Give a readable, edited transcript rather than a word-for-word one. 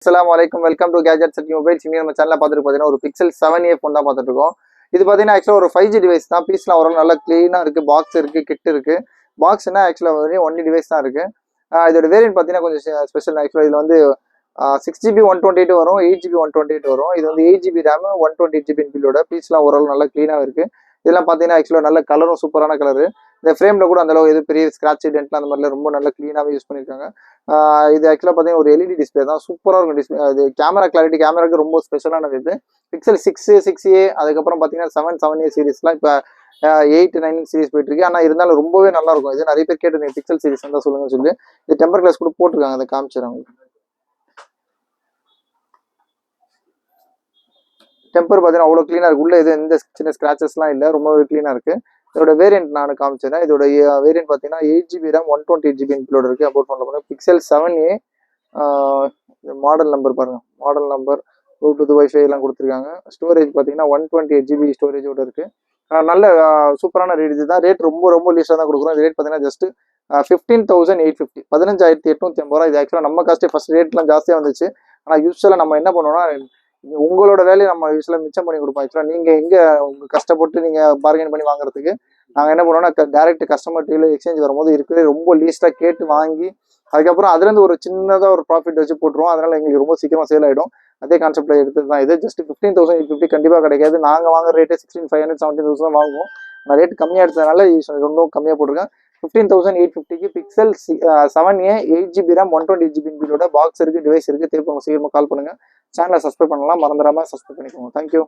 அஸ்ஸலாமு அலைக்கும் welcome to gadget set mobiles. இங்கே நம்ம சேனலில் பார்த்துட்டு பார்த்தீங்கன்னா ஒரு பிக்சல் 7a ஃபோன் தான் பார்த்துட்டு இருக்கோம். இது பார்த்தீங்கன்னா ஆக்சுவலாக ஒரு 5G டிவைஸ் தான். பீஸ்லாம் ஓரளவு நல்லா க்ளீனாக இருக்குது. பாக்ஸ் இருக்குது, கிட் இருக்குது. பாக்ஸ்னா ஆக்சுவலாக வந்து ஒன்லி டிவைஸ் தான் இருக்குது. இதோட வேரியன்ட் பார்த்தீங்கன்னா கொஞ்சம் ஸ்பெஷல். ஆக்சுவலாக இதில் வந்து 6GB 128 வரும், 8GB 128 வரும். இது வந்து 8GB ரேம் 128GB பில்லோட பீஸ்லாம் ஓரளவு நல்லா க்ளீனாக இருக்குது. இதெல்லாம் பார்த்தீங்கன்னா ஆக்சுவலாக நல்ல கலரும் சூப்பரான கலரு. இந்த ஃப்ரேமில் கூட அந்தளவு எது பெரிய ஸ்க்ராட்ச் டென்ட்லாம் அந்த மாதிரிலாம் ரொம்ப நல்லா க்ளீனாகவே யூஸ் பண்ணியிருக்காங்க. இது ஆக்சுவலாக பார்த்தீங்கன்னா ஒரு எல்இடி டிஸ்பிளே தான். சூப்பராக இருக்கும் டிஸ்பிளே. அது கேமரா கிளாரிட்டி கேமராக்கு ரொம்ப ஸ்பெஷலானது. இது பிக்சல் 6A அதுக்கப்புறம் பார்த்தீங்கன்னா 7A சீரிஸ்லாம் இப்போ 8, 9 சீரிஸ் போயிட்டு இருக்கு. ஆனால் இருந்தாலும் ரொம்பவே நல்லா இருக்கும். இது நிறைய பேர் கேட்டு பிக்சல் சீரிஸ் வந்தால் சொல்லுங்கன்னு சொல்லி இது டெம்பர் கிளாஸ் கூட போட்டிருக்காங்க. அதை காமிச்சிடறாங்க. டெம்பர் பார்த்தீங்கன்னா அவ்வளோ க்ளீனாக இருக்குது. உள்ள எது எந்த சின்ன ஸ்க்ராச்சஸ்லாம் இல்லை, ரொம்பவே க்ளீனாக இருக்குது. இதோட வேரியன்ட் நான் காமிச்சிடறேன். இதோட வேரியன்ட் பார்த்தீங்கன்னா 8GB ரேம் 128GB பில்லோட இருக்குது. அபோட் ஃபோனில் பார்த்தீங்கன்னா பிக்சல் 7A. மாடல் நம்பர் பாருங்கள், மாடல் நம்பர், ப்ளூடூத், வைஃபை எல்லாம் கொடுத்துருக்காங்க. ஸ்டோரேஜ் பார்த்தீங்கன்னா 128GB ஸ்டோரேஜோட இருக்குது. நல்ல சூப்பரான ரேட். இது தான் ரேட் ரொம்ப ரொம்ப லீஸ்டாக தான் கொடுக்குறோம். இது ரேட் பார்த்தீங்கன்னா ஜஸ்ட் 15,850, 15,850 ரூபா. இது ஆக்சுவலாக நம்ம காஸ்ட்டே ஃபஸ்ட் ரேட்லாம் ஜாஸ்தியாக வந்துச்சு. ஆனால் யூஸ்வலாக நம்ம என்ன பண்ணுவோம்னா உங்களோட வேலையை நம்ம யூஸ்வலாக மிச்சம் பண்ணி கொடுப்போம். ஆக்சுவலாக நீங்கள் எங்கே உங்கள் கஷ்டப்பட்டு நீங்கள் பார்கெயின் பண்ணி வாங்குறதுக்கு நாங்கள் என்ன பண்ணுவோம்னா டேரெக்ட் கஸ்டமர் டீல எக்ஸ்சேஞ்ச் வரும்போது இருக்கிற ரொம்ப லீஸ்ட்டாக கேட்டு வாங்கி அதுக்கப்புறம் அதுலேருந்து ஒரு சின்னதாக ஒரு ப்ராஃபிட் வச்சு போட்டுருவோம். அதனால் எங்களுக்கு ரொம்ப சீக்கிரமாக சேல் ஆகிடும். அதே கான்செப்டில் எடுத்தது தான் இது. ஜஸ்ட் 15,850 கண்டிப்பாக கிடைக்காது. நாங்கள் வாங்குற ரேட்டே 16,500 17,000 தான் வாங்குவோம். நான் ரேட் கம்மியாக எடுத்ததுனால ரொம்ப கம்மியாக போட்டிருக்கேன். 15,850க்கு pixel 7A 8GB RAM 128GB பில்லோட பாக்ஸ் இருக்குது, டிவைஸ் இருக்குது. திருப்பி உங்கள் சீக்கிரமாக கால் பண்ணுங்கள். சேனலை சப்ஸ்கிரைப் பண்ணலாம், மறந்துடாமல் சப்ஸ்கிரைப் பண்ணிக்கோங்க. தேங்க்யூ.